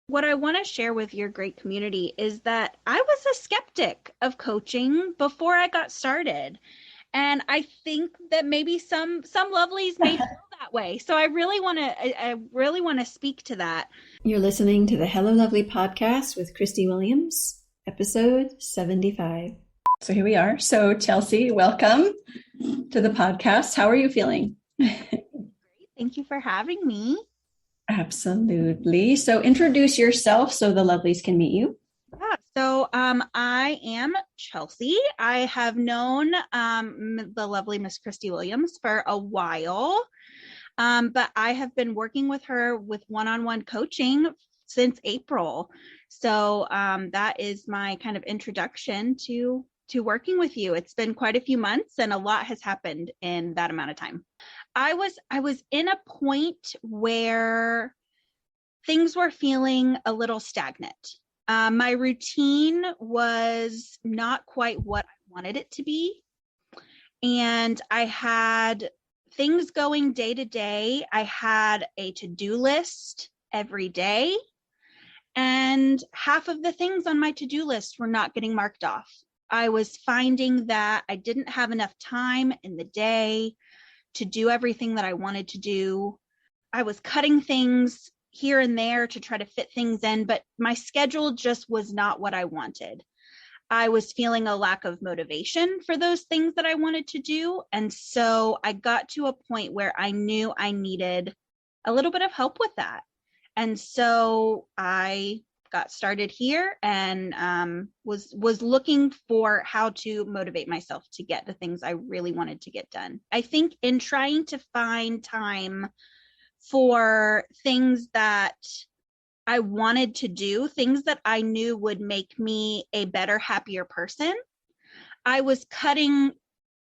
What I want to share with your great community is that I was a skeptic of coaching before I got started. And I think that maybe some lovelies may feel that way. So I really want to speak to that. You're listening to the Hello Lovely podcast with Christie Williams, episode 75. So here we are. So Chelsea, welcome to the podcast. How are you feeling? Thank you for having me. Absolutely. So introduce yourself so the lovelies can meet you. I am Chelsea. I have known the lovely Miss Christie Williams for a while, but I have been working with her with one-on-one coaching since April. So that is my kind of introduction to working with you. It's been quite a few months, and a lot has happened in that amount of time. I was in a point where things were feeling a little stagnant. My routine was not quite what I wanted it to be. And I had things going day to day. I had a to-do list every day. And half of the things on my to-do list were not getting marked off. I was finding that I didn't have enough time in the day to do everything that I wanted to do. I was cutting things here and there to try to fit things in, but my schedule just was not what I wanted. I was feeling a lack of motivation for those things that I wanted to do. And so I got to a point where I knew I needed a little bit of help with that. And so I got started here and was looking for how to motivate myself to get the things I really wanted to get done. I think in trying to find time for things that I wanted to do, things that I knew would make me a better, happier person, I was cutting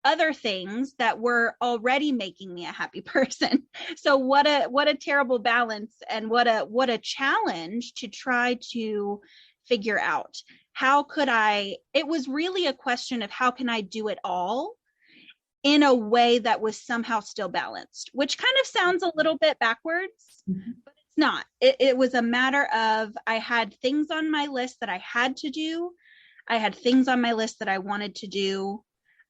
other things that were already making me a happy person. So what a terrible balance, and what a challenge to try to figure out. How could it was really a question of how can I do it all in a way that was somehow still balanced, which kind of sounds a little bit backwards, but it's not. It was a matter of, I had things on my list that I had to do. I had things on my list that I wanted to do.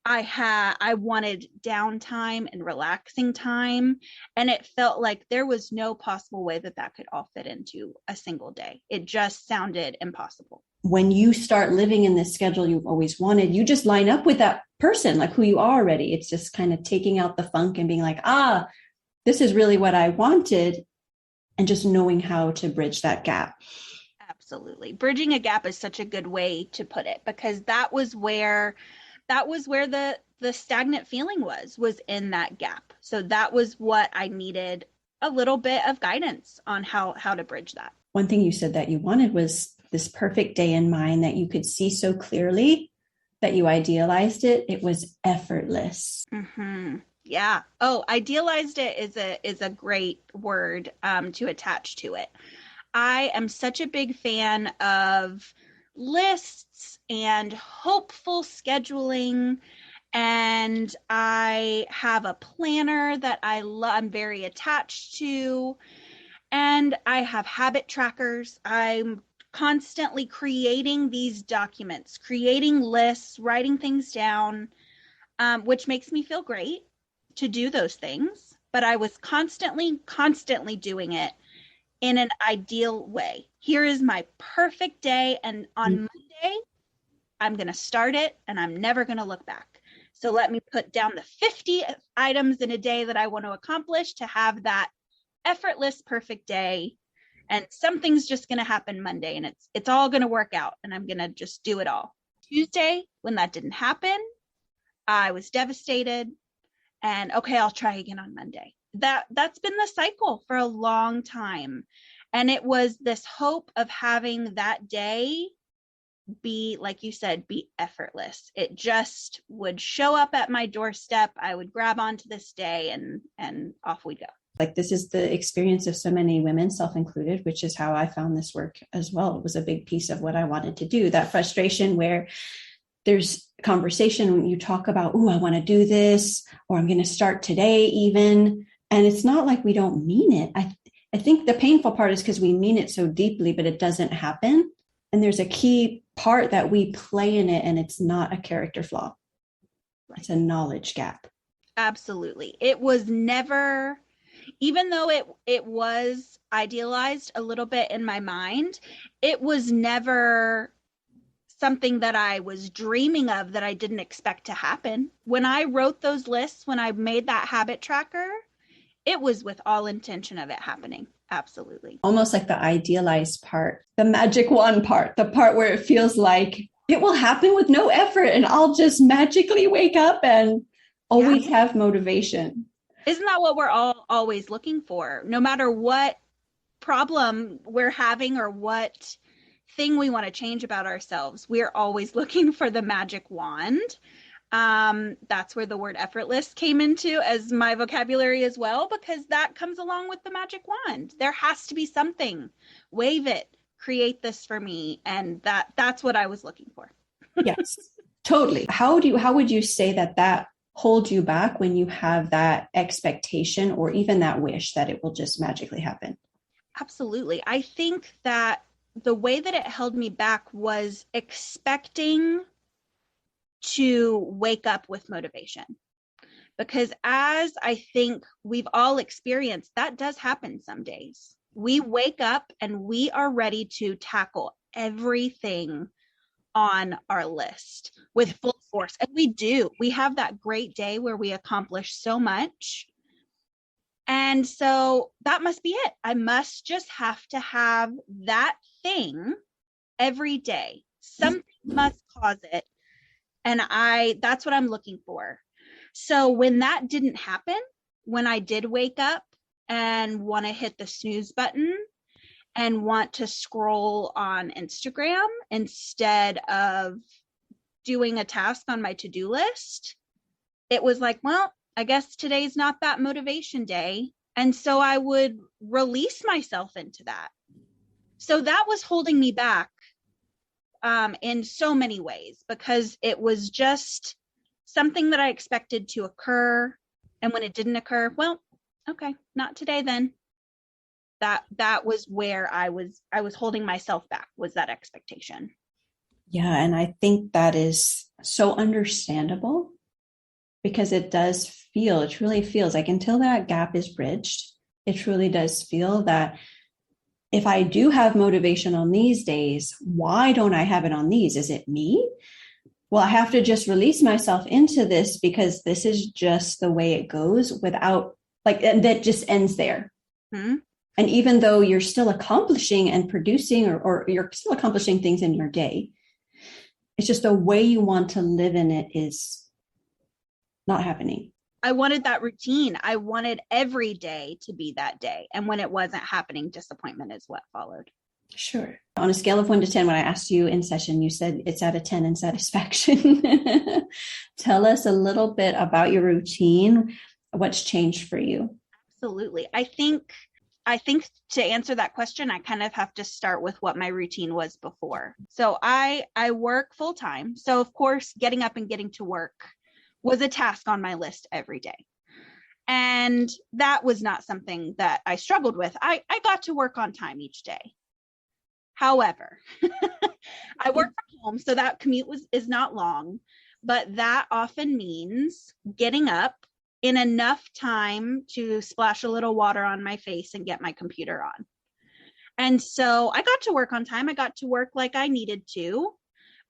I wanted downtime and relaxing time. And it felt like there was no possible way that could all fit into a single day. It just sounded impossible. When you start living in this schedule you've always wanted, you just line up with that person, like who you are already. It's just kind of taking out the funk and being like, this is really what I wanted, and just knowing how to bridge that gap. Absolutely. Bridging a gap is such a good way to put it, because that was where the stagnant feeling was in that gap. So that was what I needed, a little bit of guidance on how to bridge that. One thing you said that you wanted was this perfect day in mind that you could see so clearly, that you idealized it. It was effortless. Mm-hmm. Yeah. Oh, idealized it is a great word to attach to it. I am such a big fan of lists and hopeful scheduling. And I have a planner that I'm very attached to. And I have habit trackers. I'm constantly creating these documents, creating lists, writing things down, which makes me feel great to do those things. But I was constantly doing it in an ideal way. Here is my perfect day. And on Monday, I'm going to start it and I'm never going to look back. So let me put down the 50 items in a day that I want to accomplish to have that effortless, perfect day. And something's just going to happen Monday, and it's all going to work out, and I'm going to just do it all. Tuesday, when that didn't happen, I was devastated, and okay, I'll try again on Monday. That's been the cycle for a long time. And it was this hope of having that day be, like you said, be effortless. It just would show up at my doorstep. I would grab onto this day and off we go. Like, this is the experience of so many women, self-included, which is how I found this work as well. It was a big piece of what I wanted to do. That frustration where there's conversation when you talk about, I want to do this, or I'm going to start today even. And it's not like we don't mean it. I think the painful part is because we mean it so deeply, but it doesn't happen. And there's a key part that we play in it, and it's not a character flaw. It's a knowledge gap. Absolutely. It was never, even though it was idealized a little bit in my mind, it was never something that I was dreaming of that I didn't expect to happen. When I wrote those lists, when I made that habit tracker, it was with all intention of it happening. Absolutely. Almost like the idealized part, the magic wand part, the part where it feels like it will happen with no effort and I'll just magically wake up and always have motivation. Isn't that what we're all always looking for? No matter what problem we're having or what thing we want to change about ourselves, we're always looking for the magic wand. That's where the word effortless came into as my vocabulary as well, because that comes along with the magic wand. There has to be something. Wave it, create this for me. And that's what I was looking for. Yes, totally. How would you say that holds you back when you have that expectation or even that wish that it will just magically happen? Absolutely. I think that the way that it held me back was expecting to wake up with motivation. Because as I think we've all experienced, that does happen some days. We wake up and we are ready to tackle everything on our list with full force. And we do. We have that great day where we accomplish so much. And so that must be it. I must just have to have that thing every day. Something must cause it. And that's what I'm looking for. So when that didn't happen, when I did wake up and want to hit the snooze button and want to scroll on Instagram instead of doing a task on my to-do list, it was like, well, I guess today's not that motivation day. And so I would release myself into that. So that was holding me back in so many ways, because it was just something that I expected to occur. And when it didn't occur, well, okay, not today then. That was where I was holding myself back, was that expectation. Yeah. And I think that is so understandable, because it truly feels like until that gap is bridged, it truly does feel that if I do have motivation on these days, why don't I have it on these? Is it me? Well, I have to just release myself into this because this is just the way it goes, without and that just ends there. Mm-hmm. And even though you're still accomplishing and producing or you're still accomplishing things in your day, it's just the way you want to live in it is not happening. I wanted that routine. I wanted every day to be that day. And when it wasn't happening, disappointment is what followed. Sure. On a scale of 1 to 10, when I asked you in session, you said it's out of 10 in satisfaction. Tell us a little bit about your routine. What's changed for you? Absolutely. I think to answer that question, I kind of have to start with what my routine was before. So I work full time. So of course, getting up and getting to work was a task on my list every day. And that was not something that I struggled with. I got to work on time each day. However, I work from home, so that commute is not long, but that often means getting up in enough time to splash a little water on my face and get my computer on. And so I got to work on time. I got to work like I needed to,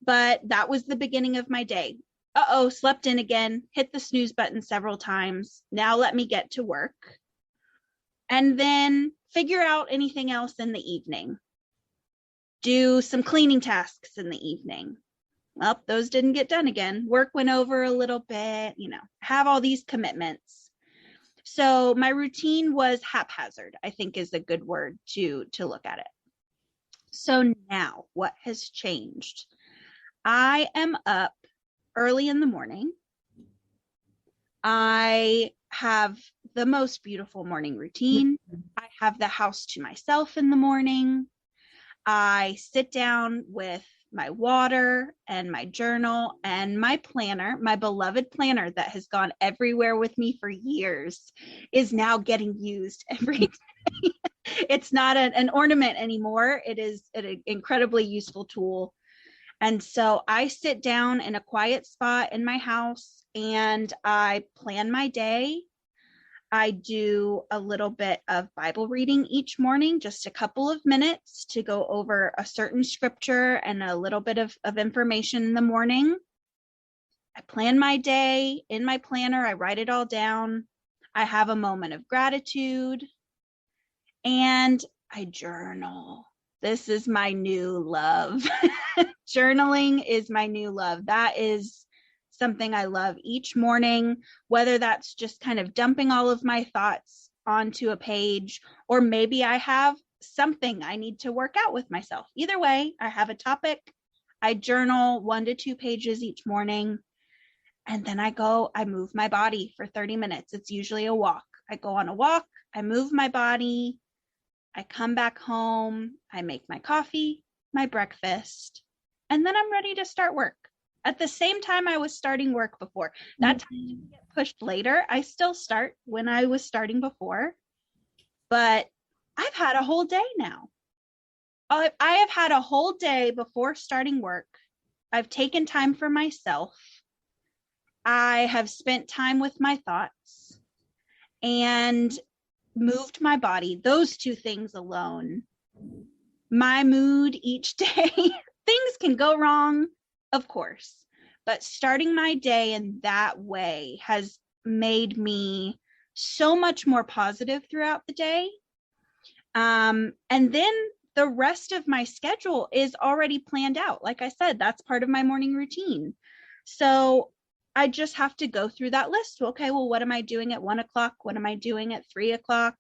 but that was the beginning of my day. Slept in again, hit the snooze button several times. Now let me get to work. And then figure out anything else in the evening. Do some cleaning tasks in the evening. Well, those didn't get done again. Work went over a little bit, have all these commitments. So my routine was haphazard, I think is a good word to look at it. So now what has changed? I am up early in the morning. I have the most beautiful morning routine. I have the house to myself in the morning. I sit down with my water and my journal and my planner, my beloved planner that has gone everywhere with me for years, is now getting used every day. It's not an ornament anymore. It is an incredibly useful tool. And so I sit down in a quiet spot in my house and I plan my day. I do a little bit of Bible reading each morning, just a couple of minutes to go over a certain scripture and a little bit of information in the morning. I plan my day in my planner. I write it all down. I have a moment of gratitude and I journal. This is my new love. Journaling is my new love. That is something I love each morning, whether that's just kind of dumping all of my thoughts onto a page, or maybe I have something I need to work out with myself. Either way, I have a topic. I journal 1 to 2 pages each morning, and then I move my body for 30 minutes. It's usually a walk. I go on a walk, I move my body, I come back home, I make my coffee, my breakfast, and then I'm ready to start work. At the same time I was starting work before. That time didn't get pushed later. I still start when I was starting before, but I've had a whole day now. I have had a whole day before starting work. I've taken time for myself. I have spent time with my thoughts and moved my body. Those two things alone. My mood each day, things can go wrong, of course, but starting my day in that way has made me so much more positive throughout the day. And then the rest of my schedule is already planned out. Like I said, that's part of my morning routine. So I just have to go through that list. Okay, well, what am I doing at 1 o'clock? What am I doing at 3 o'clock?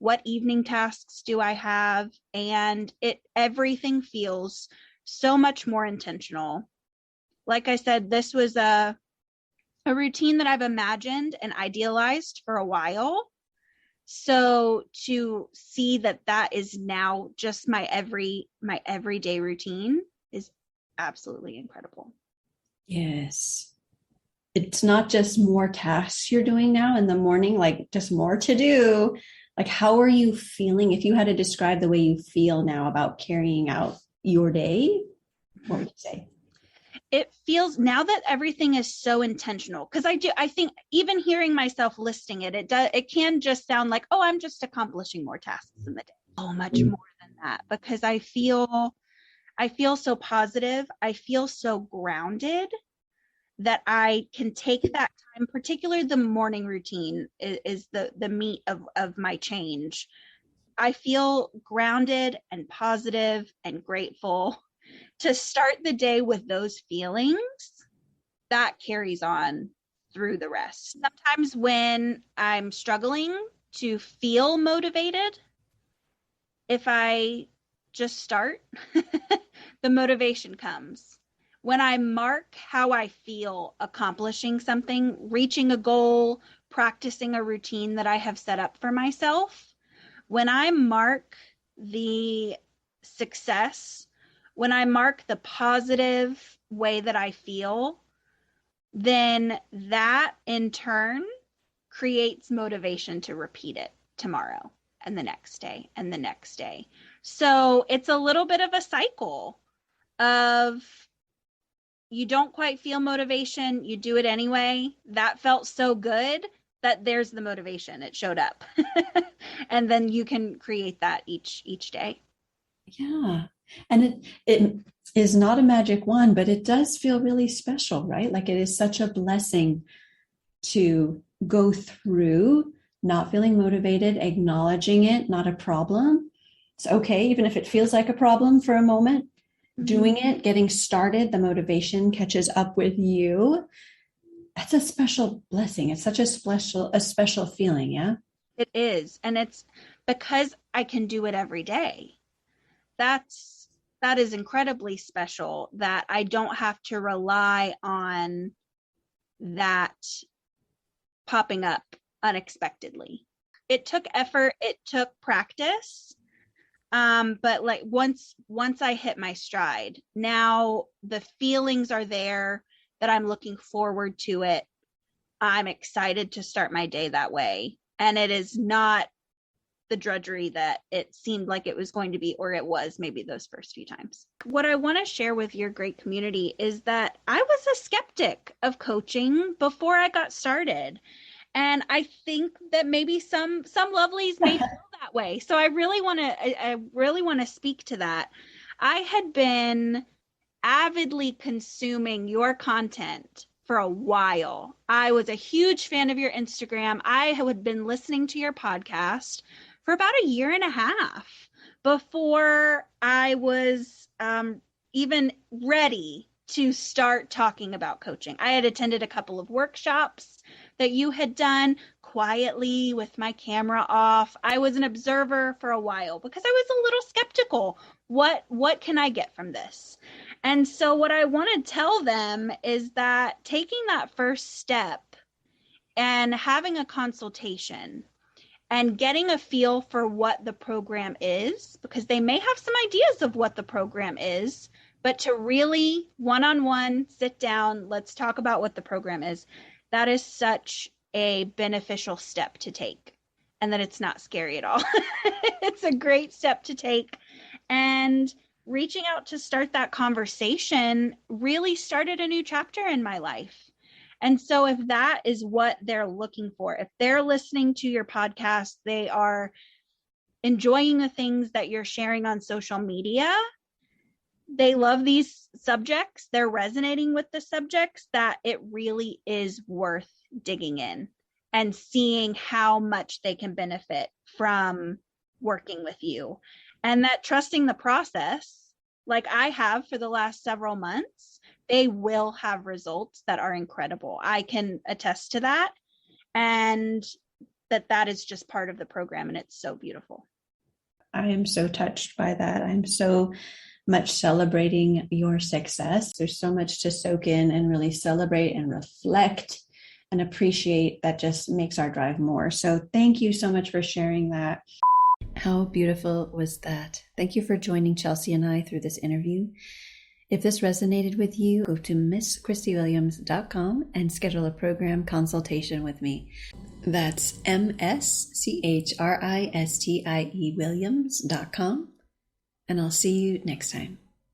What evening tasks do I have? And everything feels so much more intentional. Like I said, this was a routine that I've imagined and idealized for a while. So to see that is now just my everyday routine is absolutely incredible. Yes. It's not just more tasks you're doing now in the morning, like just more to do. Like, how are you feeling? If you had to describe the way you feel now about carrying out your day, what would you say? It feels, now that everything is so intentional, because I think even hearing myself listing it can just sound like, oh, I'm just accomplishing more tasks in the day. So much more than that, because I feel so positive. I feel so grounded that I can take that time, particularly the morning routine is the meat of my change. I feel grounded and positive and grateful. To start the day with those feelings, that carries on through the rest. Sometimes when I'm struggling to feel motivated, if I just start, the motivation comes. When I mark how I feel accomplishing something, reaching a goal, practicing a routine that I have set up for myself, when I mark the success, when I mark the positive way that I feel, then that in turn creates motivation to repeat it tomorrow and the next day and the next day. So it's a little bit of a cycle of, you don't quite feel motivation, you do it anyway. That felt so good that there's the motivation. It showed up. And then you can create that each day. Yeah. And it is not a magic wand, but it does feel really special, right? Like it is such a blessing to go through not feeling motivated, acknowledging it, not a problem. It's okay, even if it feels like a problem for a moment, doing it, getting started, the motivation catches up with you. That's a special blessing. It's such a special feeling. Yeah. It is. And it's because I can do it every day. That is incredibly special, that I don't have to rely on that popping up unexpectedly. It took effort. It took practice. But like once I hit my stride, now the feelings are there that I'm looking forward to it. I'm excited to start my day that way. And it is not the drudgery that it seemed like it was going to be, or it was maybe those first few times. What I want to share with your great community is that I was a skeptic of coaching before I got started. And I think that maybe some lovelies may feel that way. So I really want to speak to that. I had been avidly consuming your content for a while. I was a huge fan of your Instagram. I had been listening to your podcast for about a year and a half before I was even ready to start talking about coaching. I had attended a couple of workshops that you had done quietly with my camera off. I was an observer for a while because I was a little skeptical. What can I get from this? And so what I want to tell them is that taking that first step and having a consultation and getting a feel for what the program is, because they may have some ideas of what the program is, but to really one-on-one sit down, let's talk about what the program is. That is such a beneficial step to take, and that it's not scary at all. It's a great step to take. And reaching out to start that conversation really started a new chapter in my life. And so if that is what they're looking for, if they're listening to your podcast, they are enjoying the things that you're sharing on social media, they love these subjects, they're resonating with the subjects, that it really is worth digging in and seeing how much they can benefit from working with you. And that trusting the process, like I have for the last several months, they will have results that are incredible. I can attest to that. And that is just part of the program. And it's so beautiful. I am so touched by that. I'm so much celebrating your success. There's so much to soak in and really celebrate and reflect and appreciate. That just makes our drive more. So thank you so much for sharing that. How beautiful was that? Thank you for joining Chelsea and I through this interview. If this resonated with you, go to MissChristieWilliams.com and schedule a program consultation with me. That's MSCHRISTIE Williams.com. And I'll see you next time.